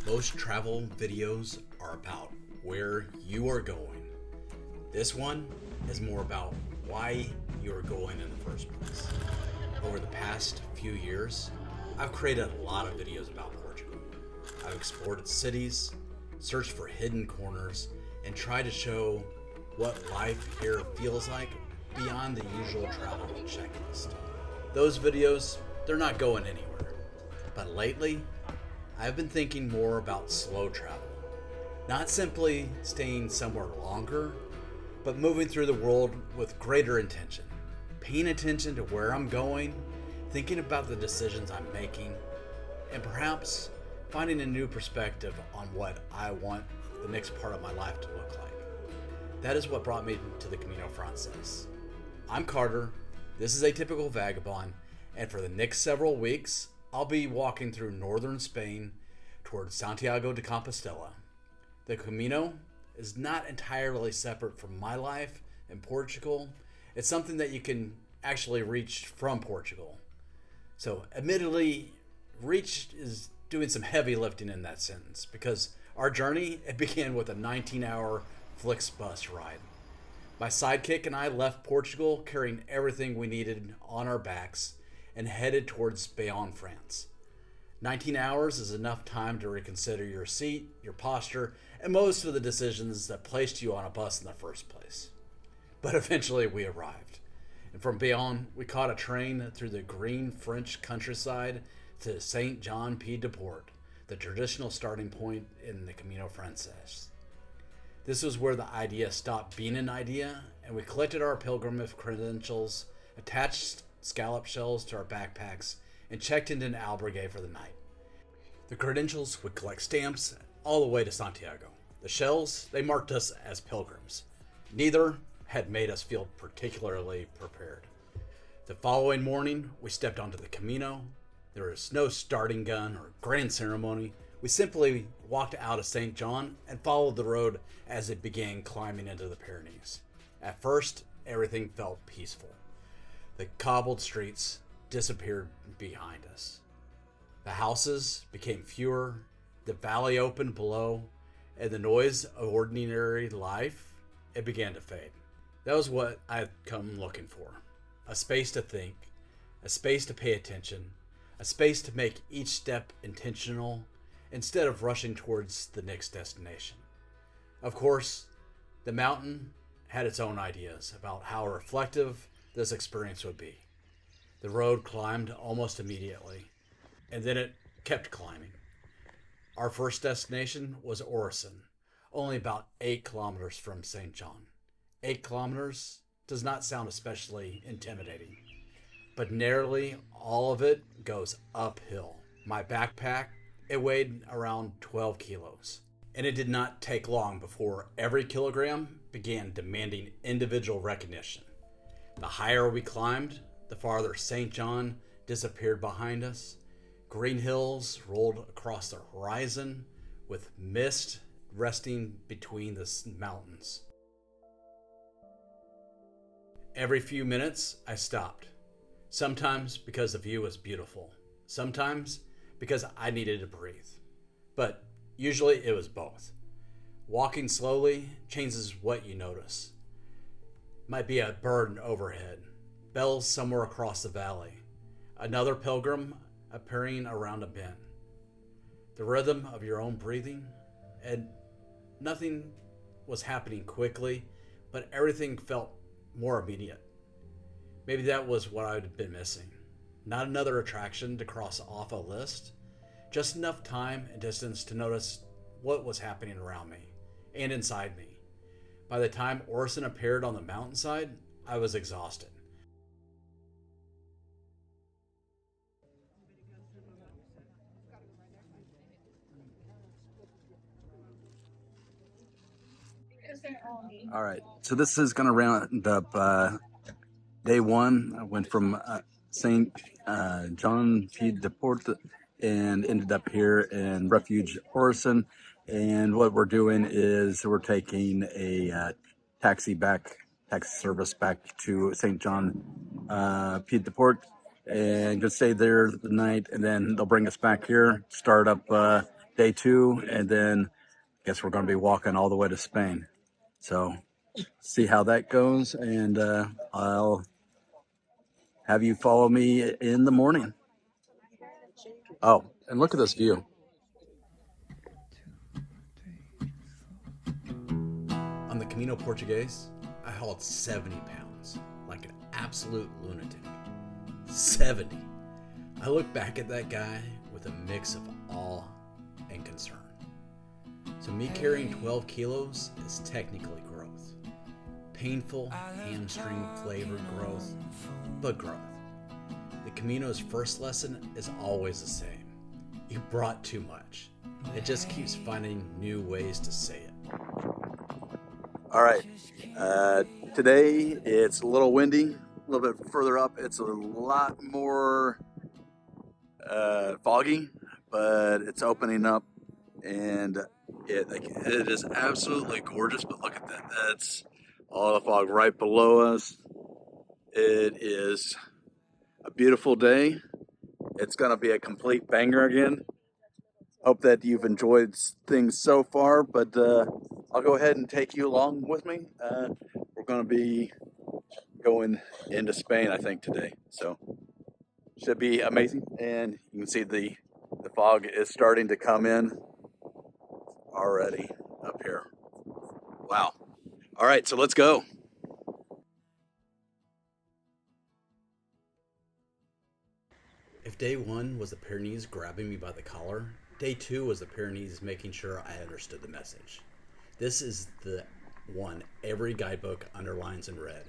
Most travel videos are about where you are going. This one is more about why you are going in the first place. Over the past few years, I've created a lot of videos about Portugal. I've explored its cities, searched for hidden corners, and tried to show what life here feels like beyond the usual travel checklist. Those videos, they're not going anywhere. But lately, I've been thinking more about slow travel. Not simply staying somewhere longer, but moving through the world with greater intention. Paying attention to where I'm going, thinking about the decisions I'm making, and perhaps finding a new perspective on what I want the next part of my life to look like. That is what brought me to the Camino Francés. I'm Carter, this is Atypical Vagabond, and for the next several weeks, I'll be walking through northern Spain towards Santiago de Compostela. The Camino is not entirely separate from my life in Portugal. It's something that you can actually reach from Portugal. So admittedly, reach is doing some heavy lifting in that sentence because our journey, it began with a 19-hour Flixbus ride. My sidekick and I left Portugal carrying everything we needed on our backs and headed towards Bayonne, France. 19 hours is enough time to reconsider your seat, your posture, and most of the decisions that placed you on a bus in the first place. But eventually we arrived. And from Bayonne, we caught a train through the green French countryside to Saint Jean Pied de Port, the traditional starting point in the Camino Francés. This was where the idea stopped being an idea, and we collected our pilgrimage credentials, attached scallop shells to our backpacks, and checked into an albergue for the night. The credentials would collect stamps all the way to Santiago. The shells, they marked us as pilgrims. Neither had made us feel particularly prepared. The following morning, we stepped onto the Camino. There was no starting gun or grand ceremony. We simply walked out of St. John and followed the road as it began climbing into the Pyrenees. At first, everything felt peaceful. The cobbled streets disappeared behind us. The houses became fewer, the valley opened below, and the noise of ordinary life, it began to fade. That was what I'd come looking for. A space to think, a space to pay attention, a space to make each step intentional instead of rushing towards the next destination. Of course, the mountain had its own ideas about how reflective this experience would be. The road climbed almost immediately, and then it kept climbing. Our first destination was Orison, only about 8 kilometers from St. John. 8 kilometers does not sound especially intimidating, but nearly all of it goes uphill. My backpack, it weighed around 12 kilos, and it did not take long before every kilogram began demanding individual recognition. The higher we climbed, the farther St. John disappeared behind us. Green hills rolled across the horizon with mist resting between the mountains. Every few minutes, I stopped. Sometimes because the view was beautiful. Sometimes because I needed to breathe. But usually it was both. Walking slowly changes what you notice. Might be a bird overhead, bells somewhere across the valley, another pilgrim appearing around a bend. The rhythm of your own breathing, and nothing was happening quickly, but everything felt more immediate. Maybe that was what I'd been missing. Not another attraction to cross off a list, just enough time and distance to notice what was happening around me and inside me. By the time Orison appeared on the mountainside, I was exhausted. All right, so this is going to round up day one. I went from St. John Pied de Port and ended up here in Refuge Orison. And what we're doing is we're taking a taxi service back to St. John Pied de Port and just stay there the night. And then they'll bring us back here, start up day 2, and then I guess we're going to be walking all the way to Spain. So see how that goes, and I'll have you follow me in the morning. Oh, and look at this view. On the Camino Portugués, I hauled 70 pounds, like an absolute lunatic. 70. I look back at that guy with a mix of awe and concern. So me carrying 12 kilos is technically growth. Painful, hamstring flavored growth, but growth. The Camino's first lesson is always the same. You brought too much. It just keeps finding new ways to say it. All right. Today it's a little windy. A little bit further up, it's a lot more foggy, but it's opening up, and it is absolutely gorgeous. But look at that. That's all the fog right below us. It is a beautiful day. It's going to be a complete banger again. Hope that you've enjoyed things so far, but I'll go ahead and take you along with me. We're going to be going into Spain, I think, today. So should be amazing. And you can see the fog is starting to come in already up here. Wow. All right, so let's go. If day 1 was the Pyrenees grabbing me by the collar, day 2 was the Pyrenees making sure I understood the message. This is the one every guidebook underlines in red.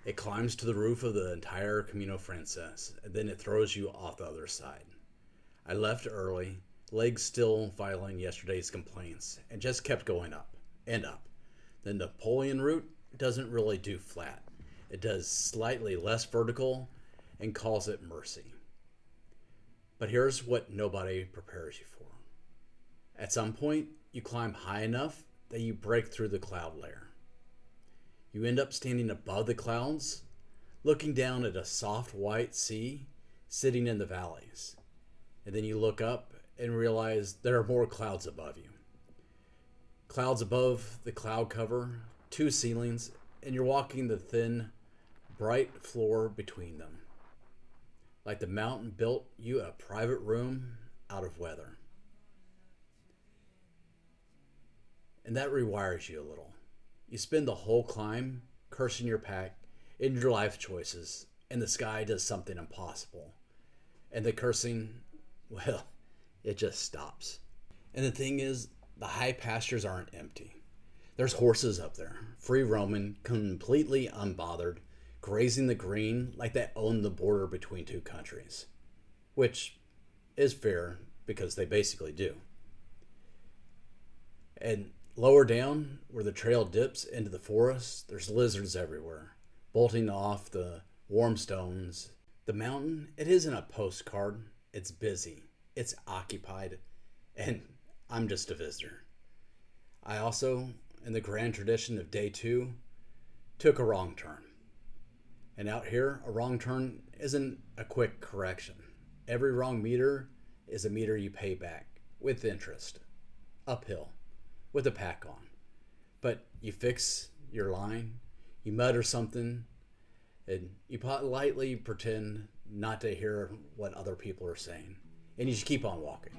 It climbs to the roof of the entire Camino Francés, and then it throws you off the other side. I left early, legs still filing yesterday's complaints, and just kept going up and up. The Napoleon route doesn't really do flat. It does slightly less vertical and calls it mercy. But here's what nobody prepares you for. At some point, you climb high enough that you break through the cloud layer. You end up standing above the clouds, looking down at a soft white sea sitting in the valleys. And then you look up and realize there are more clouds above you. Clouds above the cloud cover, 2 ceilings, and you're walking the thin, bright floor between them. Like the mountain built you a private room out of weather. And that rewires you a little. You spend the whole climb cursing your pack and your life choices, and the sky does something impossible. And the cursing, well, it just stops. And the thing is, the high pastures aren't empty. There's horses up there, free roaming, completely unbothered, grazing the green like they own the border between 2 countries. Which is fair, because they basically do. And lower down, where the trail dips into the forest, there's lizards everywhere, bolting off the warm stones. The mountain, it isn't a postcard. It's busy. It's occupied. And I'm just a visitor. I also, in the grand tradition of day 2, took a wrong turn. And out here, a wrong turn isn't a quick correction. Every wrong meter is a meter you pay back, with interest, uphill, with a pack on. But you fix your line, you mutter something, and you politely pretend not to hear what other people are saying. And you just keep on walking.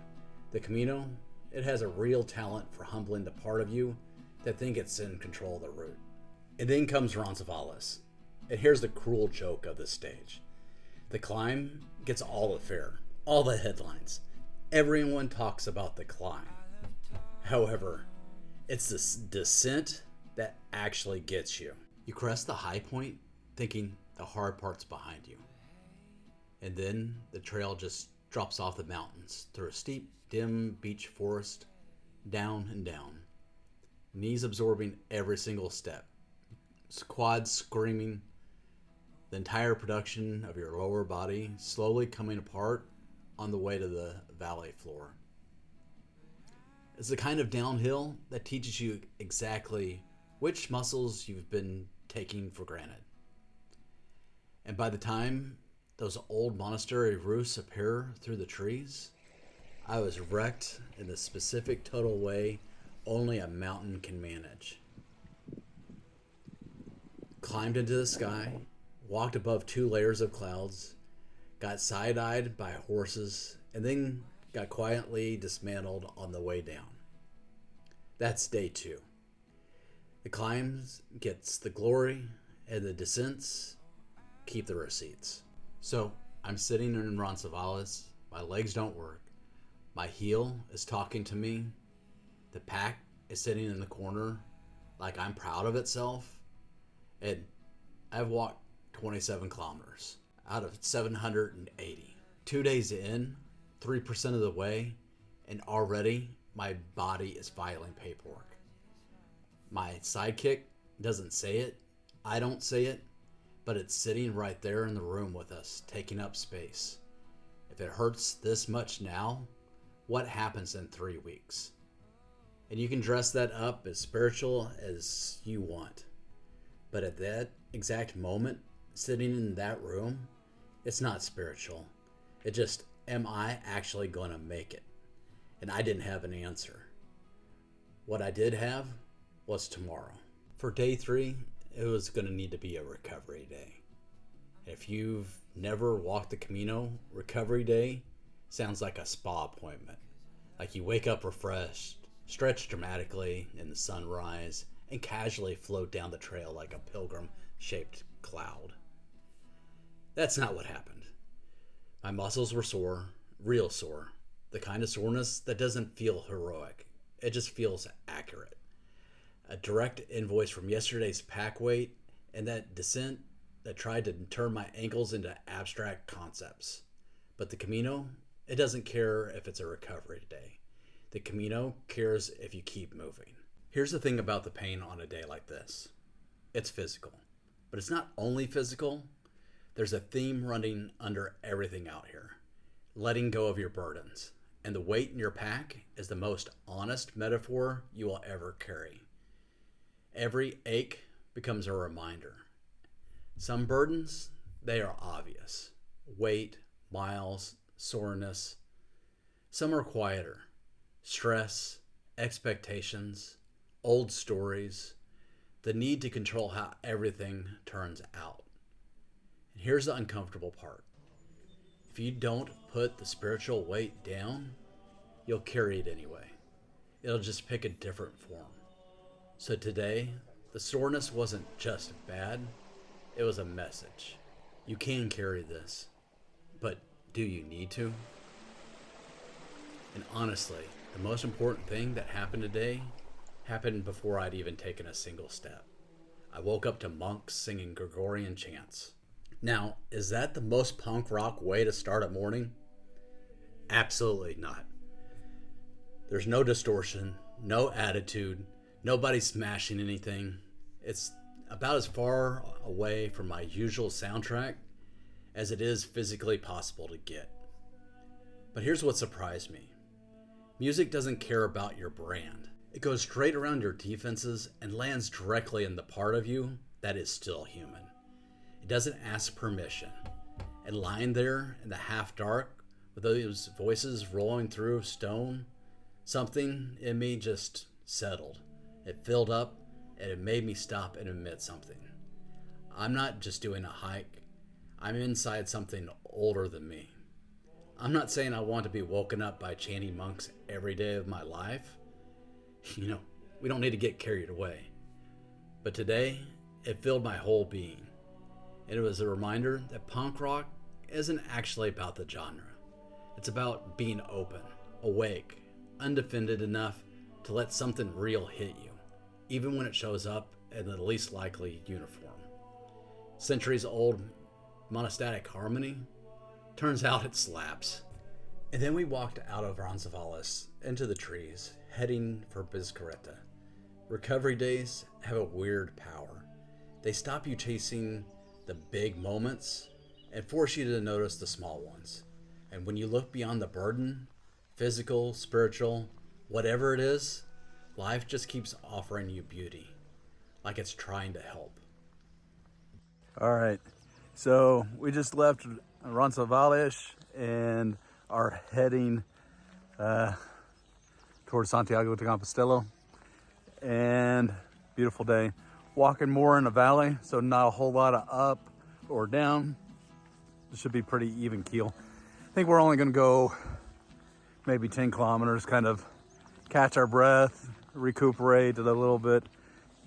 The Camino, it has a real talent for humbling the part of you that think it's in control of the route. And then comes Roncesvalles. And here's the cruel joke of this stage. The climb gets all the fare, all the headlines. Everyone talks about the climb. However, it's the descent that actually gets you. You crest the high point thinking the hard part's behind you. And then the trail just drops off the mountains through a steep, dim beech forest, down and down. Knees absorbing every single step. Quads screaming. The entire production of your lower body slowly coming apart on the way to the valley floor. It's the kind of downhill that teaches you exactly which muscles you've been taking for granted. And by the time those old monastery roofs appear through the trees, I was wrecked in the specific total way only a mountain can manage. Climbed into the sky, walked above 2 layers of clouds, got side-eyed by horses, and then got quietly dismantled on the way down. That's day 2. The climbs gets the glory, and the descents keep the receipts. So I'm sitting in Roncesvalles, my legs don't work, my heel is talking to me, the pack is sitting in the corner like I'm proud of itself, and I've walked 27 kilometers out of 780. 2 days in, 3% of the way, and already my body is filing paperwork. My sidekick doesn't say it, I don't say it, but it's sitting right there in the room with us, taking up space. If it hurts this much now, what happens in 3 weeks? And you can dress that up as spiritual as you want. But at that exact moment, sitting in that room, it's not spiritual. It just, am I actually going to make it? And I didn't have an answer. What I did have was tomorrow. For day 3, it was going to need to be a recovery day. If you've never walked the Camino, recovery day sounds like a spa appointment. Like you wake up refreshed, stretch dramatically in the sunrise, and casually float down the trail like a pilgrim-shaped cloud. That's not what happened. My muscles were sore, real sore. The kind of soreness that doesn't feel heroic. It just feels accurate. A direct invoice from yesterday's pack weight and that descent that tried to turn my ankles into abstract concepts. But the Camino, it doesn't care if it's a recovery day. The Camino cares if you keep moving. Here's the thing about the pain on a day like this. It's physical. But it's not only physical. There's a theme running under everything out here. Letting go of your burdens. And the weight in your pack is the most honest metaphor you will ever carry. Every ache becomes a reminder. Some burdens, they are obvious. Weight, miles, soreness. Some are quieter. Stress, expectations, old stories, the need to control how everything turns out. And here's the uncomfortable part. If you don't put the spiritual weight down, you'll carry it anyway. It'll just pick a different form. So today, the soreness wasn't just bad, it was a message. You can carry this, but do you need to? And honestly, the most important thing that happened today happened before I'd even taken a single step. I woke up to monks singing Gregorian chants. Now, is that the most punk rock way to start a morning? Absolutely not. There's no distortion, no attitude, nobody smashing anything. It's about as far away from my usual soundtrack as it is physically possible to get. But here's what surprised me. Music doesn't care about your brand. It goes straight around your defenses and lands directly in the part of you that is still human. It doesn't ask permission. And lying there in the half dark with those voices rolling through stone, something in me just settled. It filled up and it made me stop and admit something. I'm not just doing a hike. I'm inside something older than me. I'm not saying I want to be woken up by chanting monks every day of my life. We don't need to get carried away. But today, it filled my whole being. And it was a reminder that punk rock isn't actually about the genre. It's about being open, awake, undefended enough to let something real hit you, even when it shows up in the least likely uniform. Centuries old monastic harmony, turns out it slaps. And then we walked out of Roncesvalles into the trees, heading for Bicicleta. Recovery days have a weird power. They stop you chasing the big moments and force you to notice the small ones. And when you look beyond the burden, physical, spiritual, whatever it is, life just keeps offering you beauty, like it's trying to help. All right, so we just left Roncesvalles and are heading towards Santiago de Compostela. And beautiful day. Walking more in the valley, so not a whole lot of up or down. It should be pretty even keel. I think we're only gonna go maybe 10 kilometers, kind of catch our breath, recuperate it a little bit.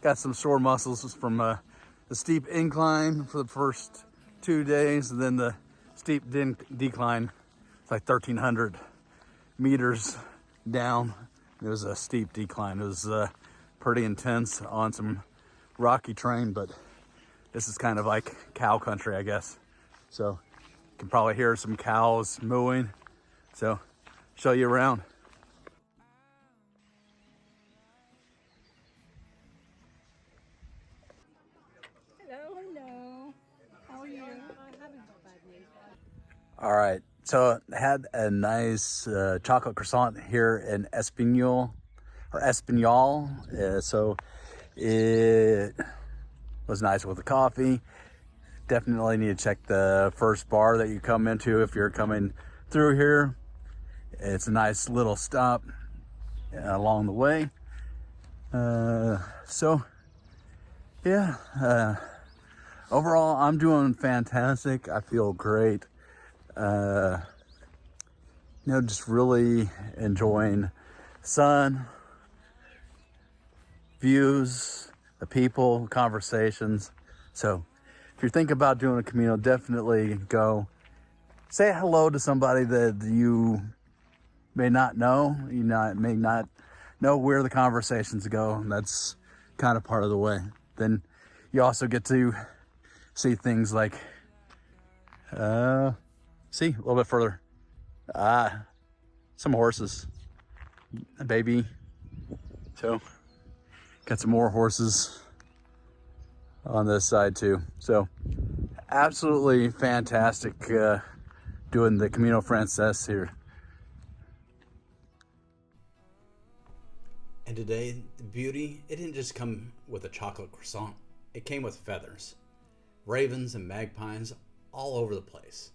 Got some sore muscles from the steep incline for the first 2 days, and then the steep decline. It's like 1,300 meters down. It was a steep decline. It was pretty intense on some rocky terrain, but this is kind of like cow country, I guess. So you can probably hear some cows mooing. So show you around. Hello. How are you? All right, so I had a nice chocolate croissant here in Espinal. So it was nice with the coffee. Definitely need to check the first bar that you come into if you're coming through here. It's a nice little stop along the way. Overall, I'm doing fantastic. I feel great. Just really enjoying sun, views, the people, conversations. So if you're thinking about doing a Camino, definitely go. Say hello to somebody that you may not know. May not know where the conversations go. And that's kind of part of the way. Then you also get to see things like, see a little bit further, some horses, a baby. So got some more horses on this side too. So absolutely fantastic doing the Camino Francés here. And today, the beauty, it didn't just come with a chocolate croissant. It came with feathers. Ravens and magpies all over the place.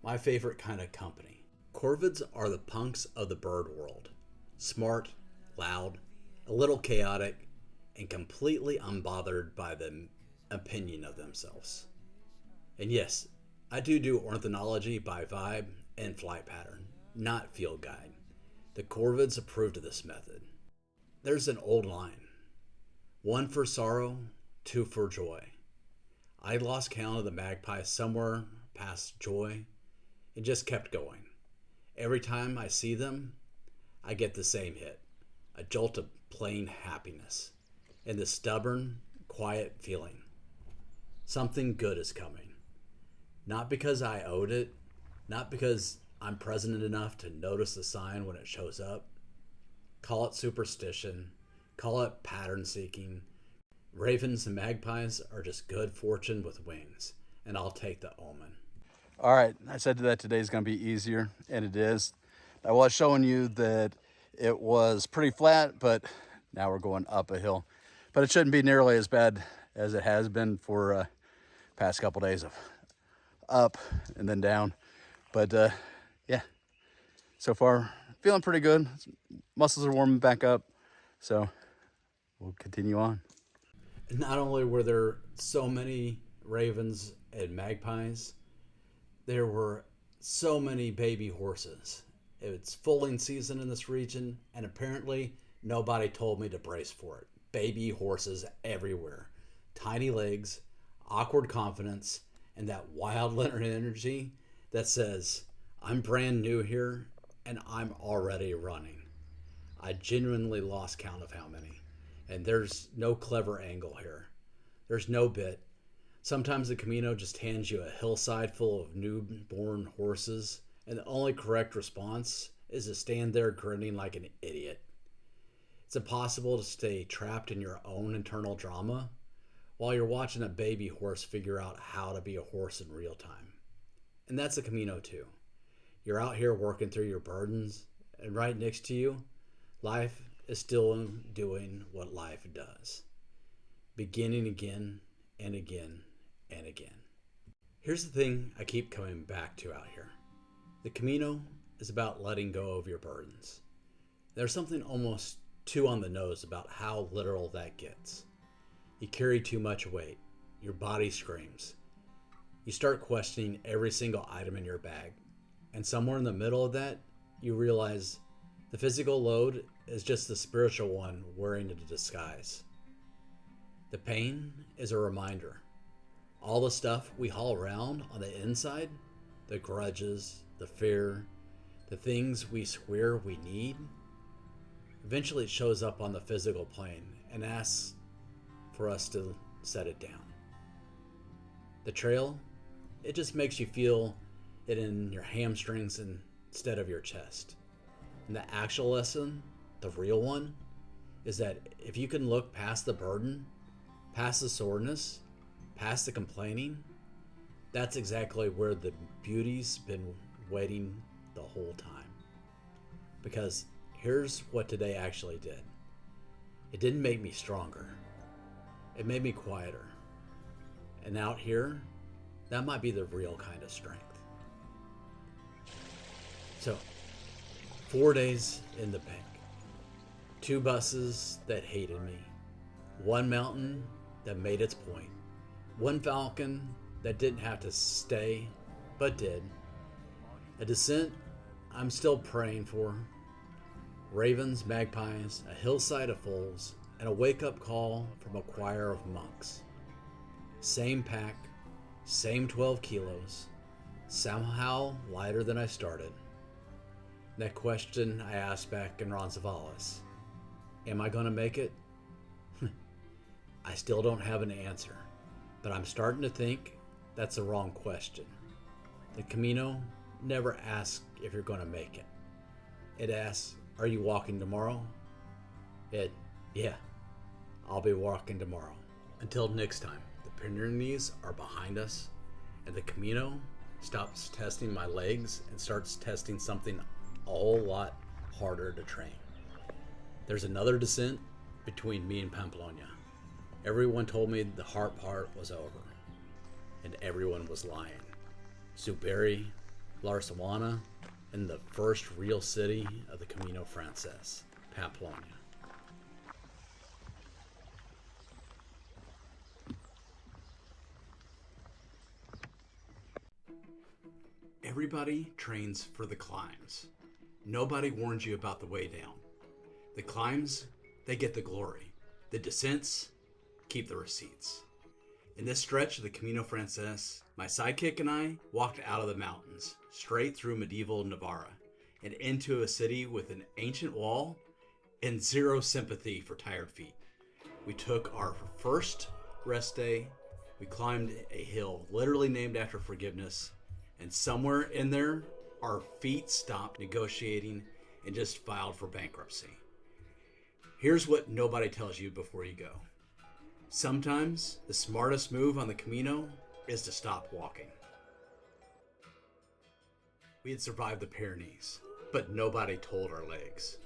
My favorite kind of company. Corvids are the punks of the bird world. Smart, loud, a little chaotic, and completely unbothered by the opinion of themselves. And yes, I do ornithology by vibe and flight pattern, not field guide. The Corvids approved of this method. There's an old line. 1 for sorrow, 2 for joy. I lost count of the magpies somewhere past joy and just kept going. Every time I see them, I get the same hit. A jolt of plain happiness and the stubborn, quiet feeling. Something good is coming. Not because I owed it, not because I'm present enough to notice the sign when it shows up. Call it superstition, call it pattern seeking. Ravens and magpies are just good fortune with wings, and I'll take the omen. All right, I said that today's gonna be easier, and it is. I was showing you that it was pretty flat, but now we're going up a hill. But it shouldn't be nearly as bad as it has been for past couple days of up and then down. But yeah, so far feeling pretty good. Muscles are warming back up, so we'll continue on. Not only were there so many ravens and magpies, there were so many baby horses. It's foaling season in this region, and apparently nobody told me to brace for it. Baby horses everywhere. Tiny legs, awkward confidence, and that wild Leonard energy that says, I'm brand new here, and I'm already running. I genuinely lost count of how many. And there's no clever angle here. There's no bit. Sometimes the Camino just hands you a hillside full of newborn horses, and the only correct response is to stand there grinning like an idiot. It's impossible to stay trapped in your own internal drama while you're watching a baby horse figure out how to be a horse in real time. And that's the Camino too. You're out here working through your burdens, and right next to you, life is still doing what life does. Beginning again and again and again. Here's the thing I keep coming back to out here. The Camino is about letting go of your burdens. There's something almost too on the nose about how literal that gets. You carry too much weight. Your body screams. You start questioning every single item in your bag. And somewhere in the middle of that, you realize the physical load is just the spiritual one wearing a disguise. The pain is a reminder. All the stuff we haul around on the inside, the grudges, the fear, the things we swear we need, eventually it shows up on the physical plane and asks for us to set it down. The trail, it just makes you feel it in your hamstrings instead of your chest. And the actual lesson, the real one, is that if you can look past the burden, past the soreness, past the complaining, that's exactly where the beauty's been waiting the whole time. Because here's what today actually did. It didn't make me stronger. It made me quieter. And out here, that might be the real kind of strength. So, 4 days in the bank. 2 buses that hated me. 1 mountain that made its point. 1 falcon that didn't have to stay, but did. A descent I'm still praying for. Ravens, magpies, a hillside of foals, and a wake-up call from a choir of monks. Same pack, same 12 kilos, somehow lighter than I started. That question I asked back in Roncesvalles, am I going to make it? I still don't have an answer, but I'm starting to think that's the wrong question. The Camino never asks if you're going to make it. It asks, are you walking tomorrow? Yeah, I'll be walking tomorrow. Until next time, the Pyrenees are behind us, and the Camino stops testing my legs and starts testing something a whole lot harder to train. There's another descent between me and Pamplona. Everyone told me the hard part was over, and everyone was lying. Zuberi, Larsawana, and the first real city of the Camino Francés, Pamplona. Everybody trains for the climbs. Nobody warns you about the way down. The climbs, they get the glory. The descents, keep the receipts. In this stretch of the Camino Francés, my sidekick and I walked out of the mountains, straight through medieval Navarra, and into a city with an ancient wall and zero sympathy for tired feet. We took our first rest day, we climbed a hill literally named after forgiveness, and somewhere in there, our feet stopped negotiating and just filed for bankruptcy. Here's what nobody tells you before you go. Sometimes the smartest move on the Camino is to stop walking. We had survived the Pyrenees, but nobody told our legs.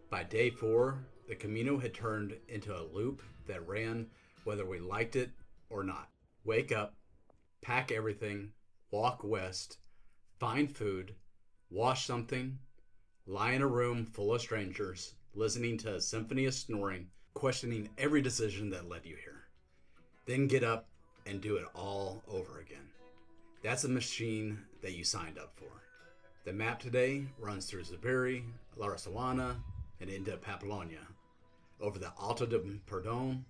By day 4, the Camino had turned into a loop that ran whether we liked it or not. Wake up, pack everything, walk west, find food, wash something, lie in a room full of strangers, listening to a symphony of snoring, questioning every decision that led you here. Then get up and do it all over again. That's a machine that you signed up for. The map today runs through Zuberi, Larsawana, and into Pamplona, over the Alto del Perdón,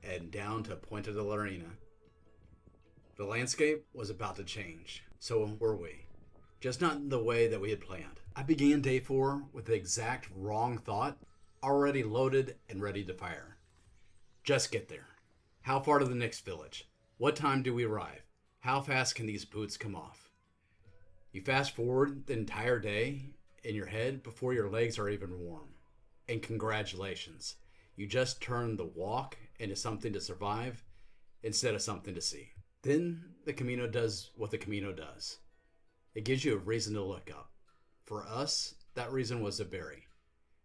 and down to Puente de la Reina. The landscape was about to change, so were we. Just not in the way that we had planned. I began day 4 with the exact wrong thought, already loaded and ready to fire. Just get there. How far to the next village? What time do we arrive? How fast can these boots come off? You fast forward the entire day in your head before your legs are even warm. And congratulations, you just turned the walk into something to survive instead of something to see. Then the Camino does what the Camino does. It gives you a reason to look up. For us, that reason was Zuberi,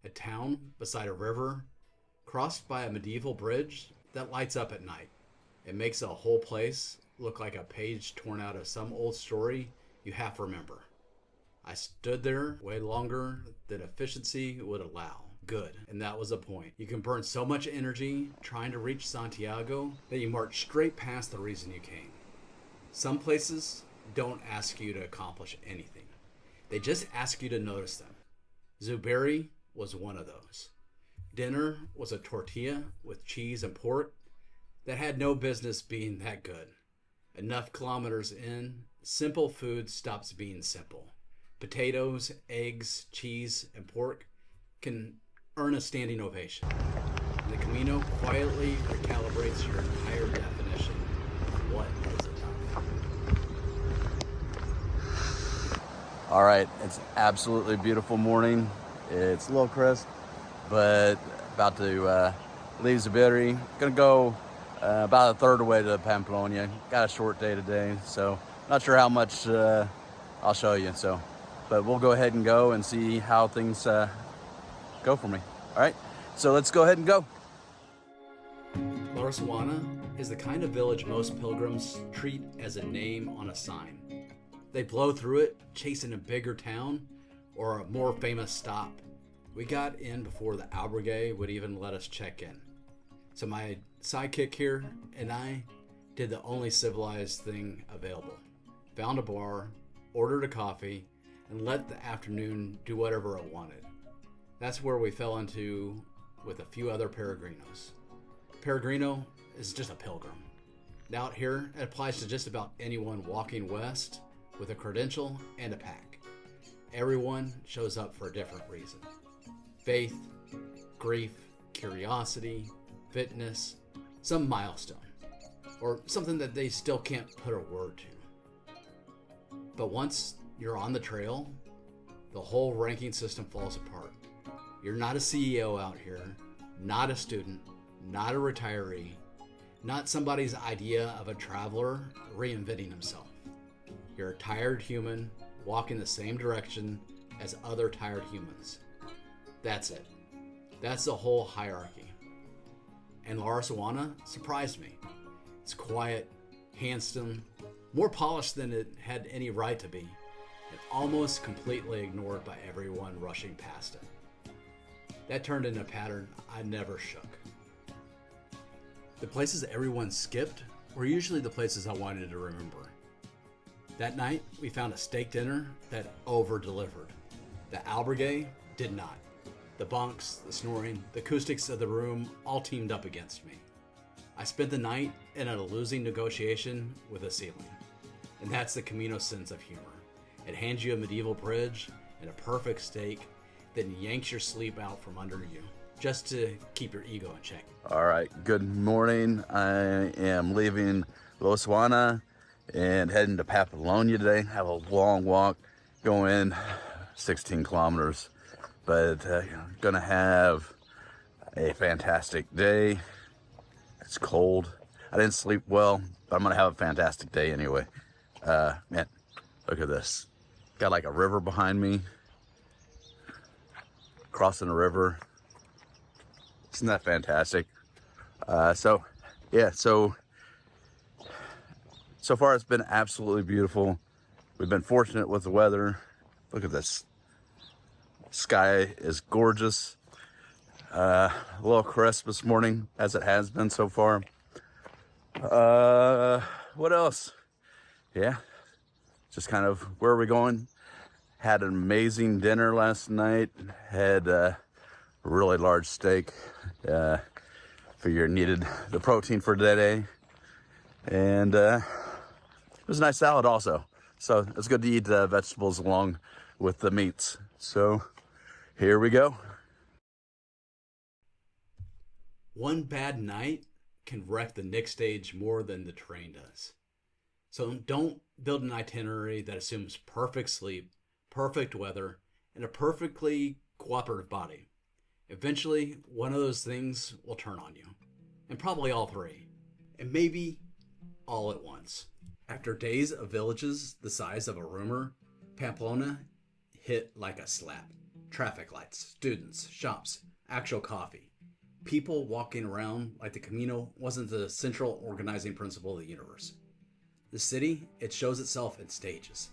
a town beside a river, crossed by a medieval bridge that lights up at night. It makes the whole place look like a page torn out of some old story you half remember. I stood there way longer than efficiency would allow. Good, and that was the point. You can burn so much energy trying to reach Santiago that you march straight past the reason you came. Some places don't ask you to accomplish anything. They just ask you to notice them. Zuberi was one of those. Dinner was a tortilla with cheese and pork that had no business being that good. Enough kilometers in, simple food stops being simple. Potatoes, eggs, cheese, and pork can earn a standing ovation. And the Camino quietly recalibrates your entire definition of what is enough. All right, it's absolutely beautiful morning. It's a little crisp, but about to leave Zubiri. Gonna go about a third of the way to Pamplona. Got a short day today, so not sure how much I'll show you. But we'll go ahead and go and see how things go for me. All right, so let's go ahead and go. Juana is the kind of village most pilgrims treat as a name on a sign. They blow through it, chasing a bigger town or a more famous stop. We got in before the albergue would even let us check in. So my sidekick here and I did the only civilized thing available. Found a bar, ordered a coffee, and let the afternoon do whatever it wanted. That's where we fell into with a few other peregrinos. Peregrino is just a pilgrim. Now out here, it applies to just about anyone walking west with a credential and a pack. Everyone shows up for a different reason. Faith, grief, curiosity, fitness, some milestone, or something that they still can't put a word to. But once you're on the trail, the whole ranking system falls apart. You're not a CEO out here, not a student, not a retiree, not somebody's idea of a traveler reinventing himself. You're a tired human walking the same direction as other tired humans. That's it. That's the whole hierarchy. And Juana surprised me. It's quiet, handsome, more polished than it had any right to be, and almost completely ignored by everyone rushing past it. That turned into a pattern I never shook. The places everyone skipped were usually the places I wanted to remember. That night, we found a steak dinner that over-delivered. The albergue did not. The bunks, the snoring, the acoustics of the room all teamed up against me. I spent the night in a losing negotiation with a ceiling. And that's the Camino sense of humor. It hands you a medieval bridge and a perfect steak, then yanks your sleep out from under you, just to keep your ego in check. All right, good morning. I am leaving Juana and heading to Pamplona today. Have a long walk, going 16 kilometers, but gonna have a fantastic day. It's cold. I didn't sleep well, but I'm gonna have a fantastic day anyway. Man, look at this. Got like a river behind me, crossing a river. Isn't that fantastic? So far it's been absolutely beautiful. We've been fortunate with the weather. Look at this. Sky is gorgeous. A little crisp this morning, as it has been so far. What else? Yeah, just kind of where are we going? Had an amazing dinner last night. Had a really large steak. Figured needed the protein for today. And it was a nice salad also. So it's good to eat vegetables along with the meats. So here we go. One bad night can wreck the next stage more than the train does. So don't build an itinerary that assumes perfect sleep, perfect weather, and a perfectly cooperative body. Eventually, one of those things will turn on you. And probably all three. And maybe all at once. After days of villages the size of a rumor, Pamplona hit like a slap. Traffic lights, students, shops, actual coffee. People walking around like the Camino wasn't the central organizing principle of the universe. The city, it shows itself in stages.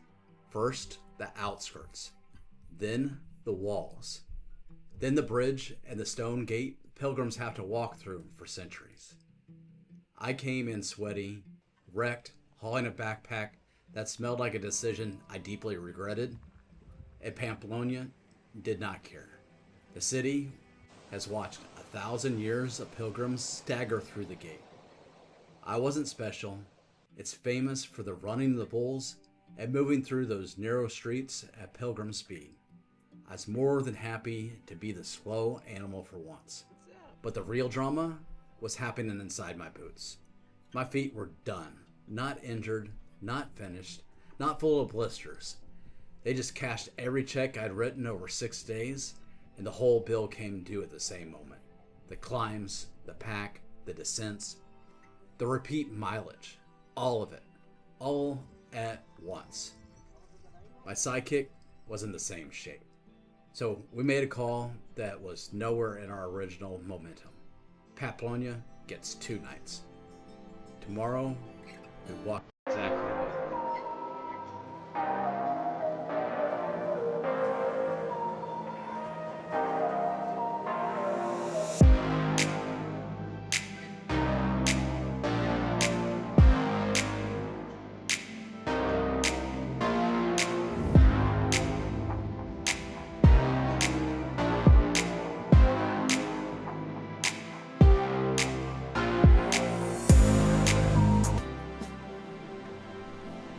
First, the outskirts, then the walls, then the bridge and the stone gate pilgrims have to walk through for centuries. I came in sweaty, wrecked, hauling a backpack that smelled like a decision I deeply regretted, and Pamplona did not care. The city has watched 1,000 years of pilgrims stagger through the gate. I wasn't special. It's famous for the running of the bulls and moving through those narrow streets at pilgrim speed. I was more than happy to be the slow animal for once. But the real drama was happening inside my boots. My feet were done, not injured, not finished, not full of blisters. They just cashed every check I'd written over 6 days, and the whole bill came due at the same moment. The climbs, the pack, the descents, the repeat mileage, all of it, all at once. My sidekick was in the same shape. So we made a call that was nowhere in our original momentum. Pamplona gets 2 nights. Tomorrow, we walk exactly.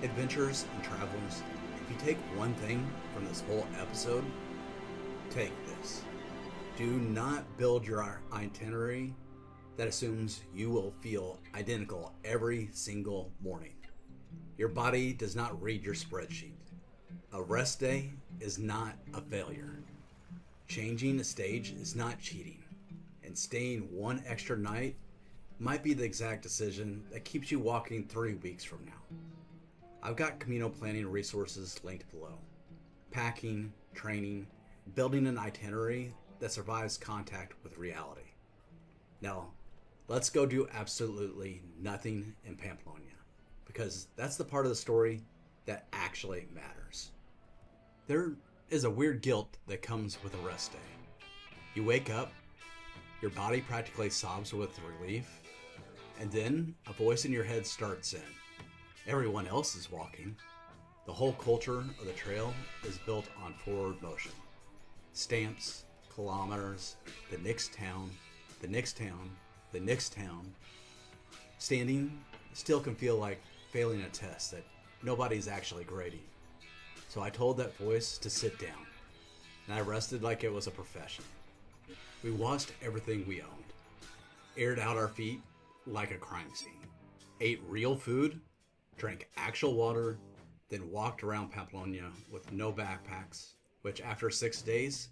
Adventurers and travelers, if you take one thing from this whole episode, take this. Do not build your itinerary that assumes you will feel identical every single morning. Your body does not read your spreadsheet. A rest day is not a failure. Changing a stage is not cheating. And staying one extra night might be the exact decision that keeps you walking 3 weeks from now. I've got Camino planning resources linked below. Packing, training, building an itinerary that survives contact with reality. Now, let's go do absolutely nothing in Pamplona, because that's the part of the story that actually matters. There is a weird guilt that comes with a rest day. You wake up, your body practically sobs with relief, and then a voice in your head starts in. Everyone else is walking. The whole culture of the trail is built on forward motion. Stamps, kilometers, the next town, the next town, the next town. Standing still can feel like failing a test that nobody's actually grading. So I told that voice to sit down, and I rested like it was a profession. We washed everything we owned, aired out our feet like a crime scene, ate real food, drank actual water, then walked around Pamplona with no backpacks, which after 6 days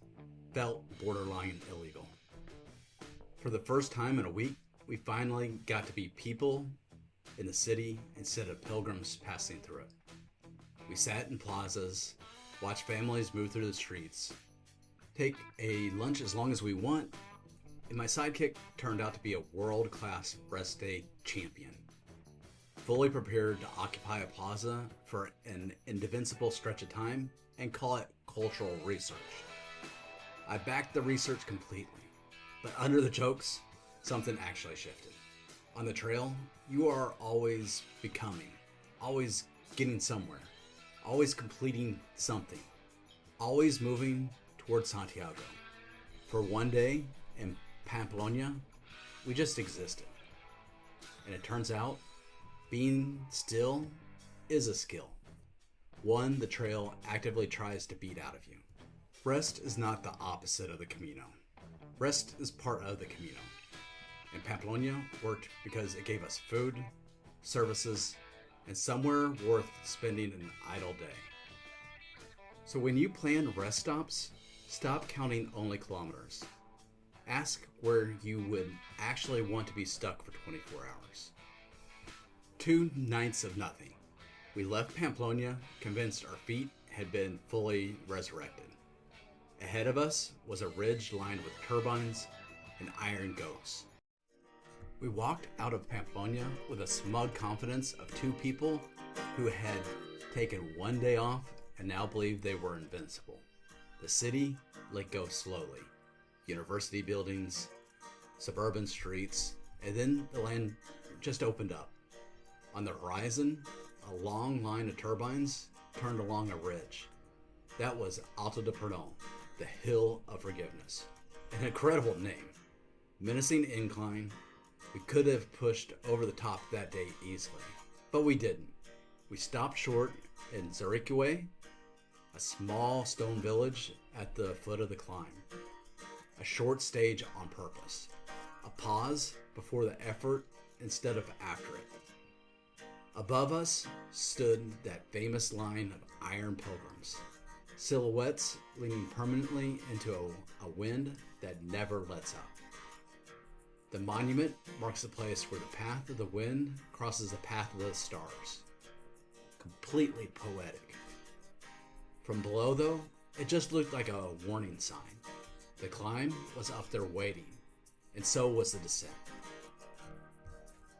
felt borderline illegal. For the first time in a week, we finally got to be people in the city instead of pilgrims passing through it. We sat in plazas, watched families move through the streets, take a lunch as long as we want, and my sidekick turned out to be a world-class rest day champion. Fully prepared to occupy a plaza for an indefensible stretch of time and call it cultural research. I backed the research completely, but under the jokes, something actually shifted. On the trail, you are always becoming, always getting somewhere, always completing something, always moving towards Santiago. For one day in Pamplona, we just existed. And it turns out, being still is a skill, one the trail actively tries to beat out of you. Rest is not the opposite of the Camino. Rest is part of the Camino. And Pamplona worked because it gave us food, services, and somewhere worth spending an idle day. So when you plan rest stops, stop counting only kilometers. Ask where you would actually want to be stuck for 24 hours. 2 nights of nothing. We left Pamplona convinced our feet had been fully resurrected. Ahead of us was a ridge lined with turbines and iron goats. We walked out of Pamplona with a smug confidence of 2 people who had taken one day off and now believed they were invincible. The city let go slowly. University buildings, suburban streets, and then the land just opened up. On the horizon, a long line of turbines turned along a ridge. That was Alto del Perdón, the Hill of Forgiveness. An incredible name. Menacing incline. We could have pushed over the top that day easily, but we didn't. We stopped short in Zurichway, a small stone village at the foot of the climb. A short stage on purpose. A pause before the effort instead of after it. Above us stood that famous line of iron pilgrims, silhouettes leaning permanently into a wind that never lets up. The monument marks the place where the path of the wind crosses the path of the stars. Completely poetic. From below, though, it just looked like a warning sign. The climb was up there waiting, and so was the descent.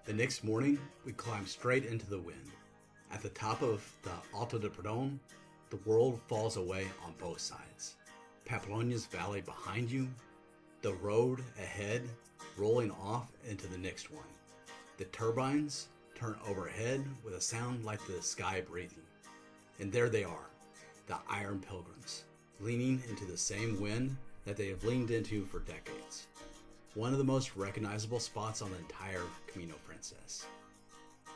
The next morning, we climbed straight into the wind. At the top of the Alto del Perdón, the world falls away on both sides. Pamplona's valley behind you, the road ahead rolling off into the next one. The turbines turn overhead with a sound like the sky breathing. And there they are, the iron pilgrims, leaning into the same wind that they have leaned into for decades. One of the most recognizable spots on the entire Camino Francés.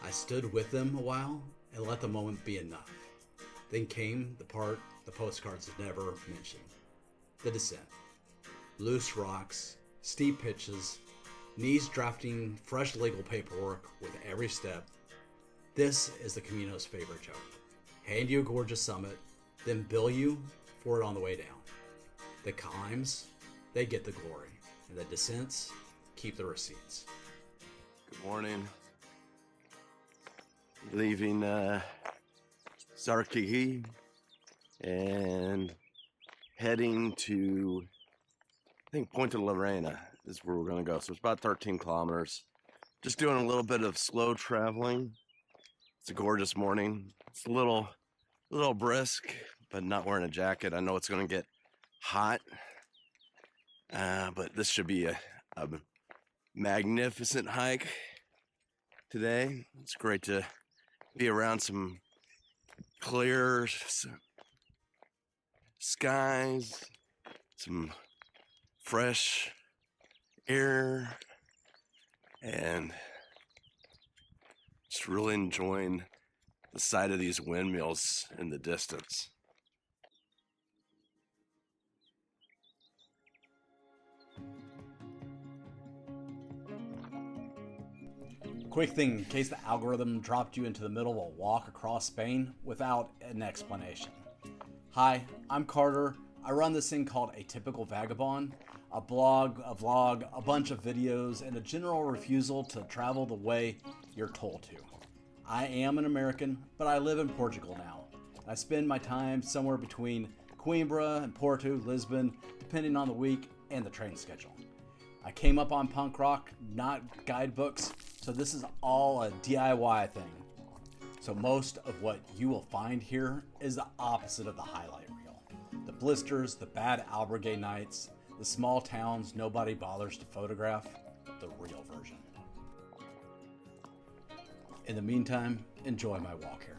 I stood with them a while and let the moment be enough. Then came the part the postcards never mentioned. The descent. Loose rocks, steep pitches, knees drafting fresh legal paperwork with every step. This is the Camino's favorite joke. Hand you a gorgeous summit, then bill you for it on the way down. The climbs, they get the glory. And the descents, keep the receipts. Good morning. Leaving Sarkihi and heading to, I think, Punta Lorena is where we're going to go. So it's about 13 kilometers. Just doing a little bit of slow traveling. It's a gorgeous morning. It's a little brisk, but not wearing a jacket. I know it's going to get hot. But this should be a magnificent hike today. It's great to be around some clear skies, some fresh air, and just really enjoying the sight of these windmills in the distance. Quick thing, in case the algorithm dropped you into the middle of a walk across Spain without an explanation. Hi, I'm Carter. I run this thing called Atypical Vagabond, a blog, a vlog, a bunch of videos, and a general refusal to travel the way you're told to. I am an American, but I live in Portugal now. I spend my time somewhere between Coimbra and Porto, Lisbon, depending on the week and the train schedule. I came up on punk rock, not guidebooks, so this is all a DIY thing. So most of what you will find here is the opposite of the highlight reel. The blisters, the bad albergue nights, the small towns nobody bothers to photograph, the real version. In the meantime, enjoy my walk here.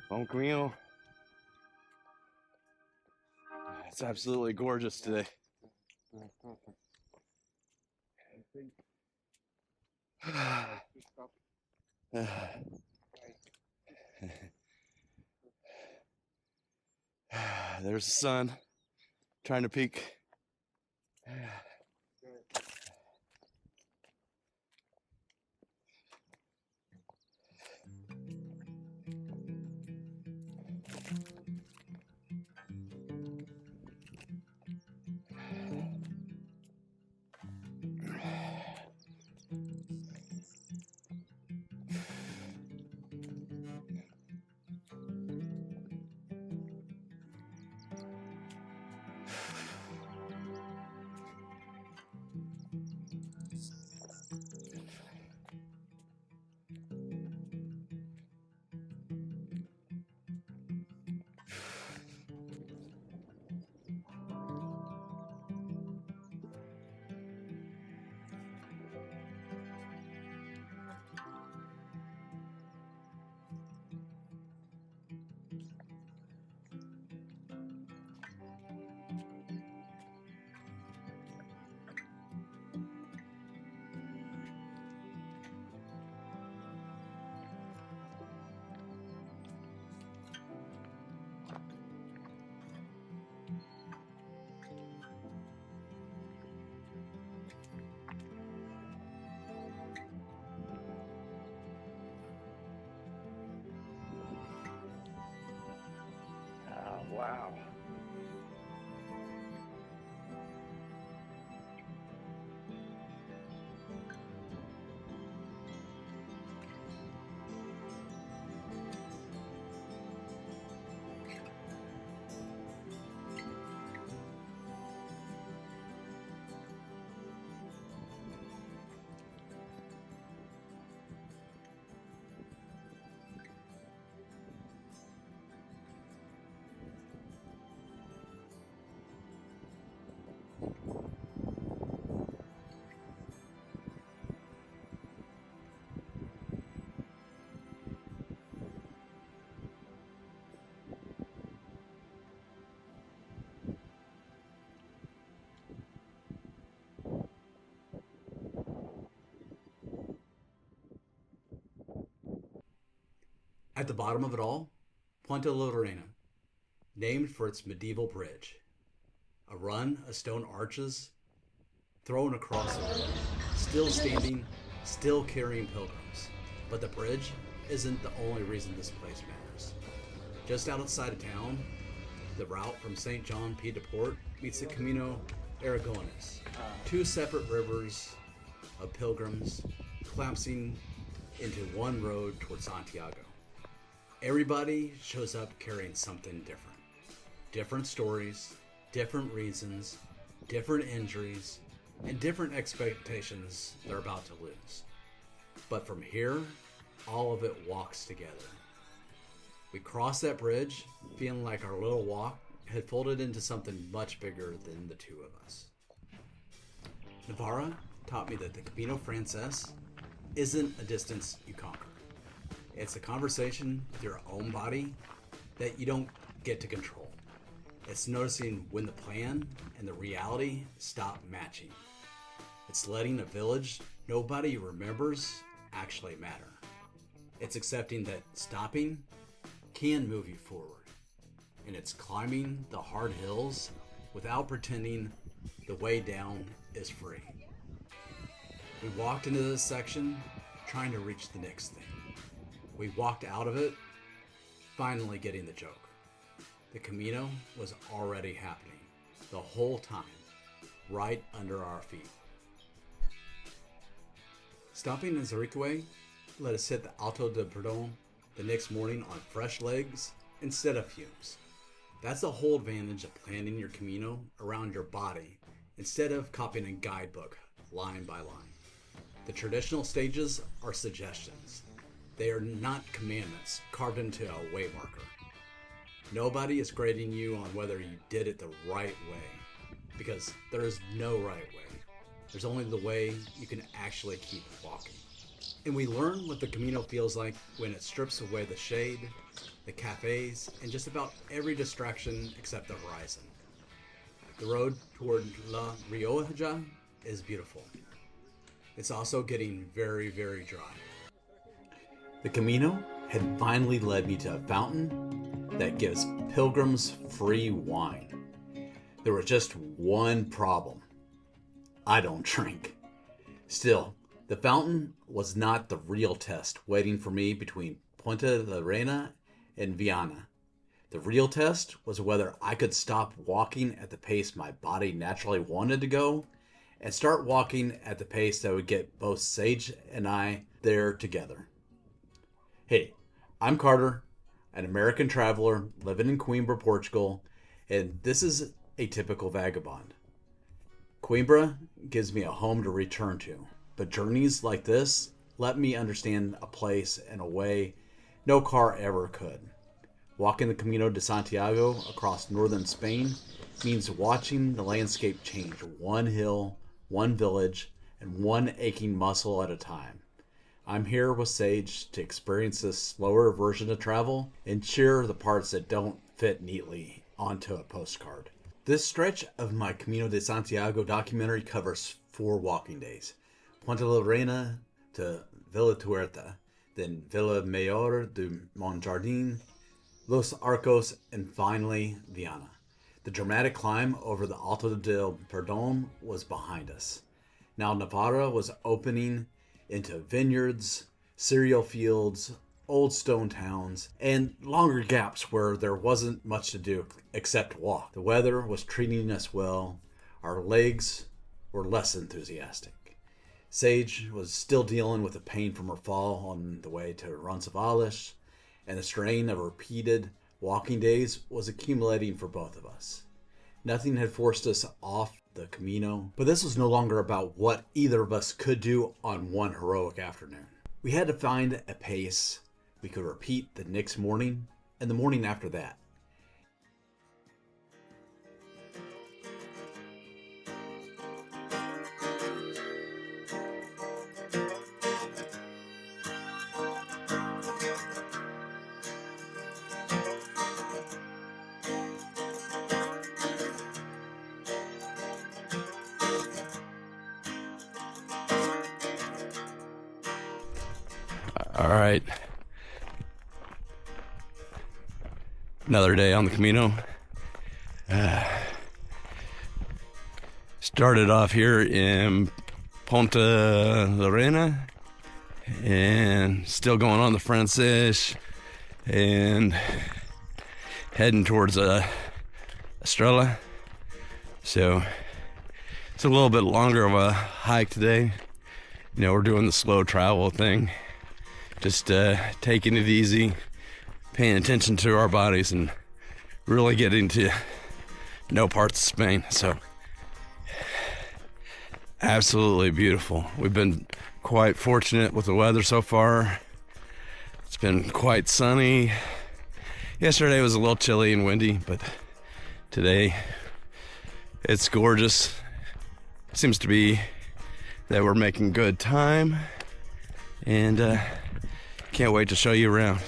Bon Camino. It's absolutely gorgeous today. There's the sun trying to peek. Wow. At the bottom of it all, Puente Lorena, named for its medieval bridge. A run of stone arches thrown across the river, still standing, still carrying pilgrims. But the bridge isn't the only reason this place matters. Just outside of town, the route from St. John Pied de Port meets the Camino Aragonés, two separate rivers of pilgrims collapsing into one road towards Santiago. Everybody shows up carrying something different. Different stories, different reasons, different injuries, and different expectations they're about to lose. But from here, all of it walks together. We cross that bridge feeling like our little walk had folded into something much bigger than the two of us. Navarra taught me that the Camino Francés isn't a distance you conquer. It's a conversation with your own body that you don't get to control. It's noticing when the plan and the reality stop matching. It's letting a village nobody remembers actually matter. It's accepting that stopping can move you forward. And it's climbing the hard hills without pretending the way down is free. We walked into this section trying to reach the next thing. We walked out of it, finally getting the joke. The Camino was already happening the whole time, right under our feet. Stopping in Irache let us hit the Alto del Perdón the next morning on fresh legs instead of fumes. That's the whole advantage of planning your Camino around your body instead of copying a guidebook line by line. The traditional stages are suggestions. They are not commandments carved into a way marker. Nobody is grading you on whether you did it the right way, because there is no right way. There's only the way you can actually keep walking. And we learn what the Camino feels like when it strips away the shade, the cafes, and just about every distraction except the horizon. The road toward La Rioja is beautiful. It's also getting very, very dry. The Camino had finally led me to a fountain that gives pilgrims free wine. There was just one problem. I don't drink. Still, the fountain was not the real test waiting for me between Punta de Reina and Viana. The real test was whether I could stop walking at the pace my body naturally wanted to go and start walking at the pace that would get both Sage and I there together. Hey, I'm Carter, an American traveler living in Coimbra, Portugal, and this is Atypical Vagabond. Coimbra gives me a home to return to, but journeys like this let me understand a place in a way no car ever could. Walking the Camino de Santiago across northern Spain means watching the landscape change one hill, one village, and one aching muscle at a time. I'm here with Sage to experience this slower version of travel and cheer the parts that don't fit neatly onto a postcard. This stretch of my Camino de Santiago documentary covers 4 walking days. Punta la Reina to Villa Tuerta, then Villa Mayor de Monjardin, Los Arcos, and finally Viana. The dramatic climb over the Alto del Perdón was behind us. Now Navarra was opening into vineyards, cereal fields, old stone towns, and longer gaps where there wasn't much to do except walk. The weather was treating us well. Our legs were less enthusiastic. Sage was still dealing with the pain from her fall on the way to Roncesvalles, and the strain of repeated walking days was accumulating for both of us. Nothing had forced us off the Camino, but this was no longer about what either of us could do on one heroic afternoon. We had to find a pace we could repeat the next morning and the morning after that. All right. Another day on the Camino. Started off here in Punta la Reina and still going on the Francés and heading towards Estrella. So it's a little bit longer of a hike today. You know, we're doing the slow travel thing. Just taking it easy, paying attention to our bodies, and really getting to know parts of Spain. So, absolutely beautiful. We've been quite fortunate with the weather so far. It's been quite sunny. Yesterday was a little chilly and windy, but today it's gorgeous. Seems to be that we're making good time, and can't wait to show you around.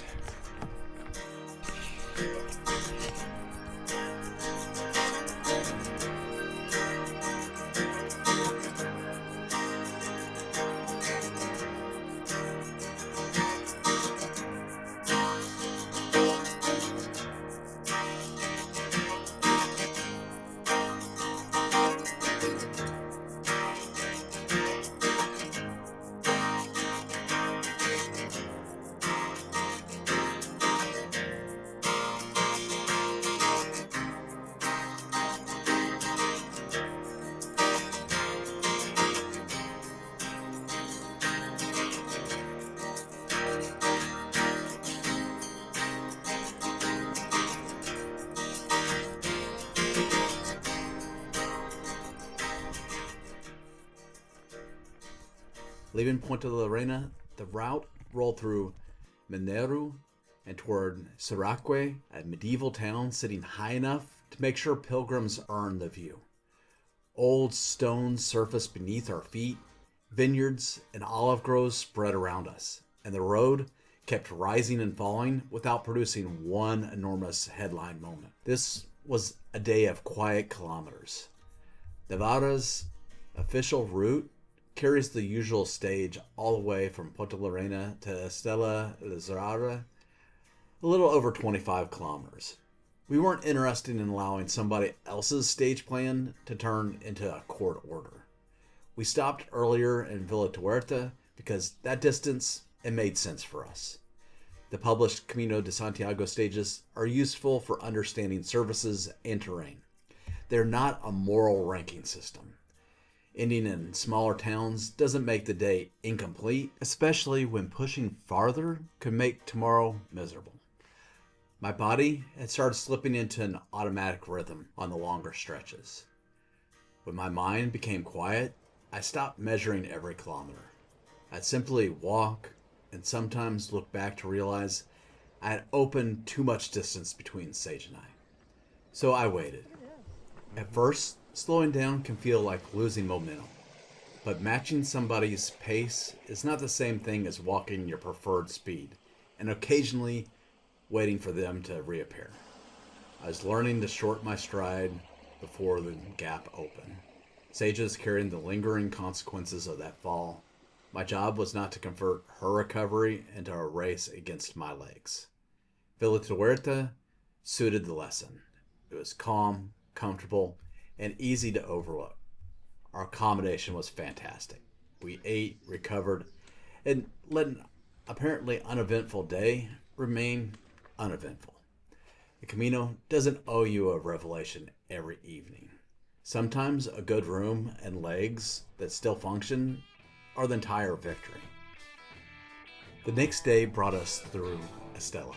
Leaving Punta la Reina, the route rolled through Mineru and toward Siraque, a medieval town sitting high enough to make sure pilgrims earn the view. Old stones surfaced beneath our feet, Vineyards and olive groves spread around us, and the road kept rising and falling without producing one enormous headline moment. This was a day of quiet kilometers. Navarra's official route carries the usual stage all the way from Punta Lorena to Estella Lizarra, a little over 25 kilometers. We weren't interested in allowing somebody else's stage plan to turn into a court order. We stopped earlier in Villa Tuerta because that distance, it made sense for us. The published Camino de Santiago stages are useful for understanding surfaces and terrain. They're not a moral ranking system. Ending in smaller towns doesn't make the day incomplete, especially when pushing farther could make tomorrow miserable. My body had started slipping into an automatic rhythm on the longer stretches. When my mind became quiet, I stopped measuring every kilometer. I'd simply walk and sometimes look back to realize I had opened too much distance between Sage and I. So I waited. At first, slowing down can feel like losing momentum, but matching somebody's pace is not the same thing as walking your preferred speed, and occasionally waiting for them to reappear. I was learning to shorten my stride before the gap opened. Sage is carrying the lingering consequences of that fall. My job was not to convert her recovery into a race against my legs. Villa Tuerta suited the lesson. It was calm, comfortable, and easy to overlook. Our accommodation was fantastic. We ate, recovered, and let an apparently uneventful day remain uneventful. The Camino doesn't owe you a revelation every evening. Sometimes a good room and legs that still function are the entire victory. The next day brought us through Estella,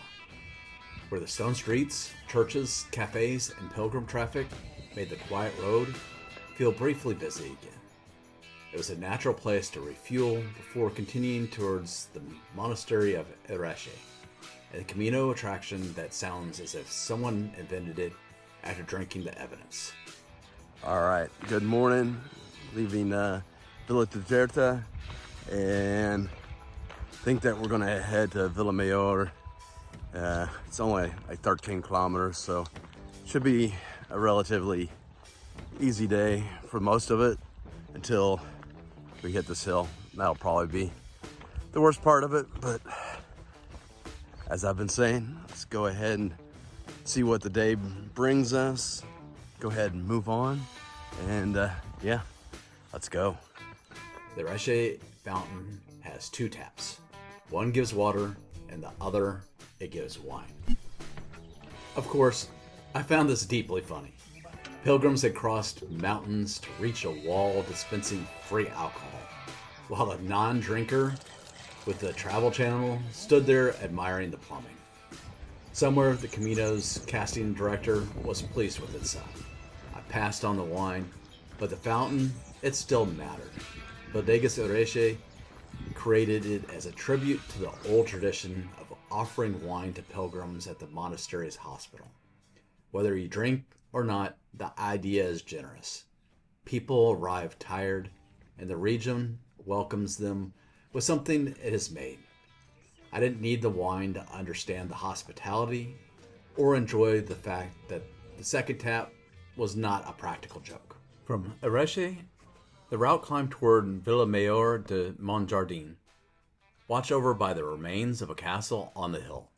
where the stone streets, churches, cafes, and pilgrim traffic made the quiet road feel briefly busy again. It was a natural place to refuel before continuing towards the monastery of Irache, a Camino attraction that sounds as if someone invented it after drinking the evidence. All right, good morning. Leaving Villa Tuerta, and think that we're gonna head to Villa Mayor. It's only like 13 kilometers, so should be a relatively easy day for most of it until we hit this hill. That'll probably be the worst part of it, but as I've been saying, let's go ahead and see what the day brings us. Go ahead and move on, and yeah, let's go. The Irache fountain has two taps. One gives water, and the other, it gives wine. Of course, I found this deeply funny. Pilgrims had crossed mountains to reach a wall dispensing free alcohol, while a non-drinker with the travel channel stood there admiring the plumbing. Somewhere, the Camino's casting director was pleased with itself. I passed on the wine, but the fountain, it still mattered. Bodegas Irache created it as a tribute to the old tradition of offering wine to pilgrims at the monastery's hospital. Whether you drink or not, the idea is generous. People arrive tired, and the region welcomes them with something it has made. I didn't need the wine to understand the hospitality or enjoy the fact that the second tap was not a practical joke. From Irache, the route climbed toward Villa Mayor de Montjardin, watched over by the remains of a castle on the hill.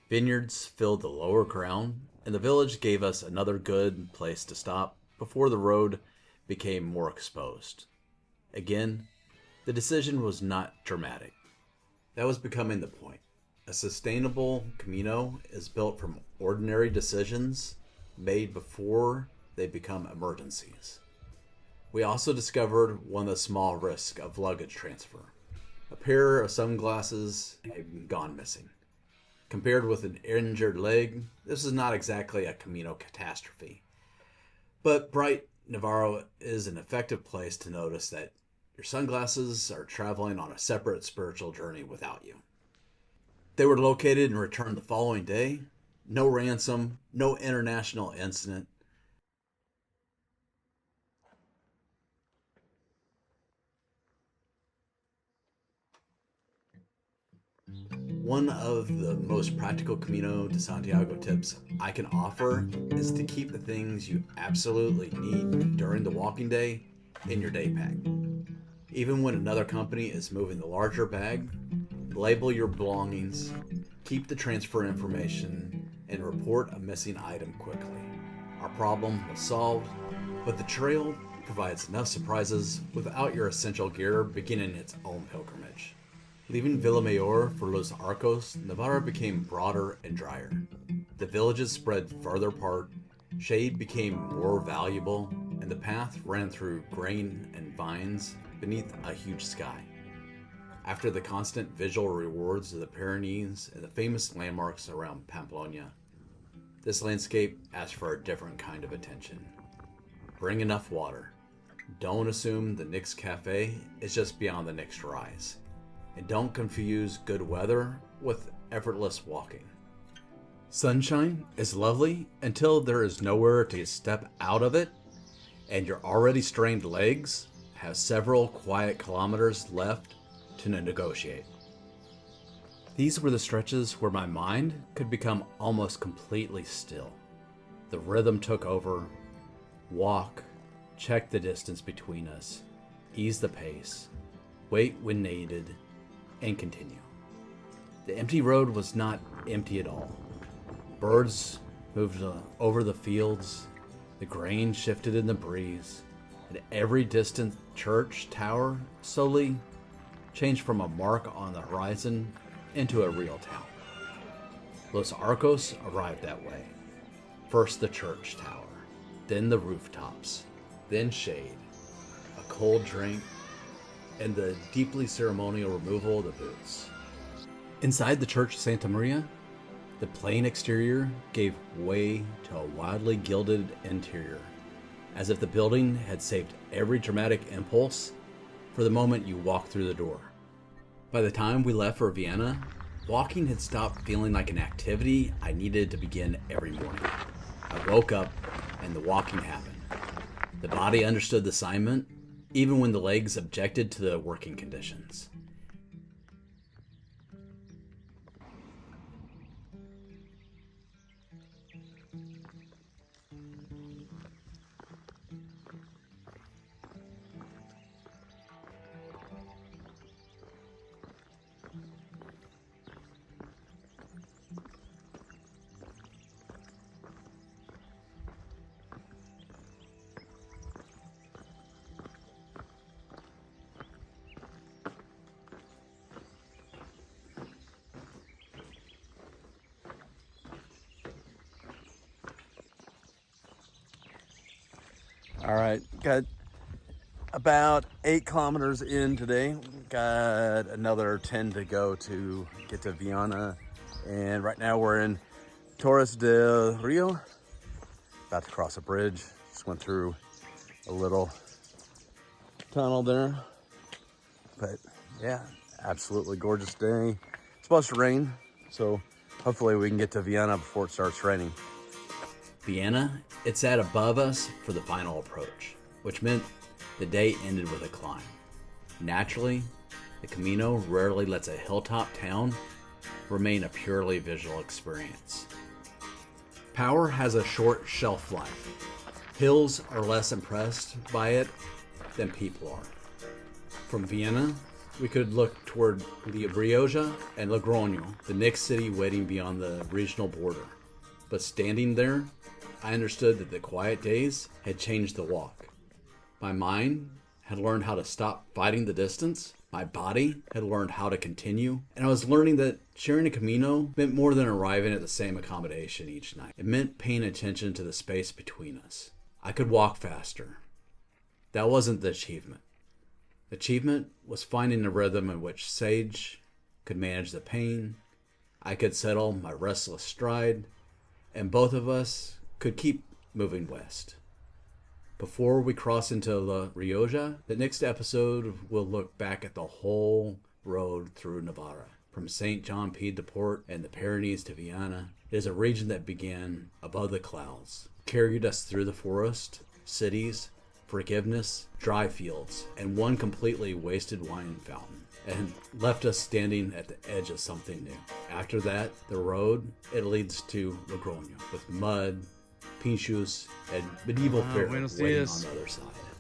Vineyards filled the lower ground, and the village gave us another good place to stop before the road became more exposed. Again, the decision was not dramatic. That was becoming the point. A sustainable Camino is built from ordinary decisions made before they become emergencies. We also discovered one of the small risks of luggage transfer. A pair of sunglasses had gone missing. Compared with an injured leg, this is not exactly a Camino catastrophe. But bright Navarro is an effective place to notice that your sunglasses are traveling on a separate spiritual journey without you. They were located and returned the following day. No ransom, no international incident. One of the most practical Camino de Santiago tips I can offer is to keep the things you absolutely need during the walking day in your day pack. Even when another company is moving the larger bag, label your belongings, keep the transfer information, and report a missing item quickly. Our problem was solved, but the trail provides enough surprises without your essential gear beginning its own pilgrimage. Leaving Villamayor for Los Arcos, Navarra became broader and drier. The villages spread further apart, shade became more valuable, and the path ran through grain and vines beneath a huge sky. After the constant visual rewards of the Pyrenees and the famous landmarks around Pamplona, this landscape asked for a different kind of attention. Bring enough water. Don't assume the next cafe is just beyond the next rise. And don't confuse good weather with effortless walking. Sunshine is lovely until there is nowhere to step out of it, and your already strained legs have several quiet kilometers left to negotiate. These were the stretches where my mind could become almost completely still. The rhythm took over. Walk, check the distance between us, ease the pace, wait when needed, and continue. The empty road was not empty at all. Birds moved over the fields, the grain shifted in the breeze, and every distant church tower slowly changed from a mark on the horizon into a real town. Los Arcos arrived that way. First the church tower, then the rooftops, then shade, a cold drink, and the deeply ceremonial removal of the boots. Inside the church of Santa Maria, the plain exterior gave way to a wildly gilded interior, as if the building had saved every dramatic impulse for the moment you walked through the door. By the time we left for Vienna, walking had stopped feeling like an activity I needed to begin every morning. I woke up and the walking happened. The body understood the assignment, even when the legs objected to the working conditions. All right, got about 8 kilometers in today. Got another 10 to go to get to Viana. And right now we're in Torres del Rio. About to cross a bridge. Just went through a little tunnel there. But yeah, absolutely gorgeous day. It's supposed to rain, so hopefully we can get to Viana before it starts raining. Vienna, it sat above us for the final approach, which meant the day ended with a climb. Naturally, the Camino rarely lets a hilltop town remain a purely visual experience. Power has a short shelf life. Hills are less impressed by it than people are. From Vienna, we could look toward Rioja and Logroño, the next city waiting beyond the regional border. But standing there, I understood that the quiet days had changed the walk. My mind had learned how to stop fighting the distance. My body had learned how to continue. And I was learning that sharing a Camino meant more than arriving at the same accommodation each night. It meant paying attention to the space between us. I could walk faster. That wasn't the achievement. The achievement was finding a rhythm in which Sage could manage the pain, I could settle my restless stride, and both of us could keep moving west. Before we cross into La Rioja, the next episode will look back at the whole road through Navarra, from St. John Pied de Port and the Pyrenees to Viana. It is a region that began above the clouds, carried us through the forest, cities, forgiveness, dry fields, and one completely wasted wine fountain, and left us standing at the edge of something new. After that, the road, it leads to Logroño, with mud, pinchos, and medieval fair waiting on the other side.